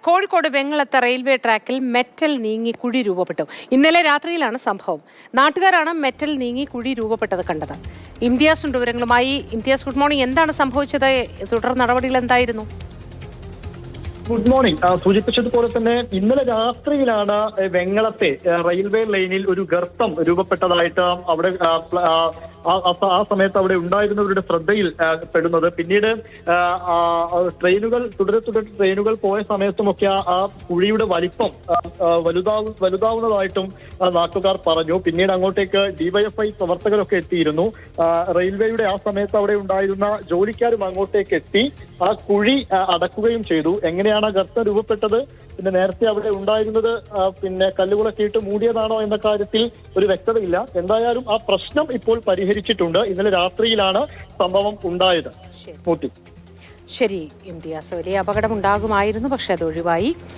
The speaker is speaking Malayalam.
കോഴിക്കോട് വെങ്ങളത്തെ റെയിൽവേ ട്രാക്കിൽ മെറ്റൽ നീങ്ങി കുഴി രൂപപ്പെട്ടു. ഇന്നലെ രാത്രിയിലാണ് സംഭവം. നാട്ടുകാരാണ് മെറ്റൽ നീങ്ങി കുഴി രൂപപ്പെട്ടത് കണ്ടത്. ഇംതിയാസ് ഉണ്ട് വിവരങ്ങളുമായി. Imtiaz, good morning. എന്താണ് സംഭവിച്ചത്? തുടർ നടപടികൾ എന്തായിരുന്നു? Good morning. സൂചിപ്പിച്ചതുപോലെ തന്നെ ഇന്നലെ രാത്രിയിലാണ് വെങ്ങളത്തെ റെയിൽവേ ലൈനിൽ ഒരു ഗർത്തം രൂപപ്പെട്ടതായിട്ട് അവിടെ ആ സമയത്ത് അവിടെ ഉണ്ടായിരുന്നവരുടെ ശ്രദ്ധയിൽ പെടുന്നത്. പിന്നീട് തുടരെ ട്രെയിനുകൾ പോയ സമയത്തുമൊക്കെ ആ കുഴിയുടെ വലിപ്പം വലുതാവുന്നതായിട്ടും നാട്ടുകാർ പറഞ്ഞു. പിന്നീട് അങ്ങോട്ടേക്ക് ഡിവൈഎഫ്ഐ പ്രവർത്തകരൊക്കെ എത്തിയിരുന്നു. റെയിൽവേയുടെ ആ സമയത്ത് അവിടെ ഉണ്ടായിരുന്ന ജോലിക്കാരും അങ്ങോട്ടേക്ക് എത്തി ആ കുഴി അടക്കുകയും ചെയ്തു. എങ്ങനെയാണ് ആ ഗർത്തം രൂപപ്പെട്ടത്, പിന്നെ നേരത്തെ അവിടെ ഉണ്ടായിരുന്നത് കല്ലുകളൊക്കെ ഇട്ട് മൂടിയതാണോ എന്ന കാര്യത്തിൽ ഒരു വ്യക്തതയില്ല. എന്തായാലും ആ പ്രശ്നം ഇപ്പോൾ പരിഹരിച്ചിട്ടുണ്ട്. ഇന്നലെ രാത്രിയിലാണ് സംഭവം ഉണ്ടായത്. ശരി ഇംതിയാസ്, വലിയ അപകടം ഉണ്ടാകുമായിരുന്നു, പക്ഷെ അത് ഒഴിവായി.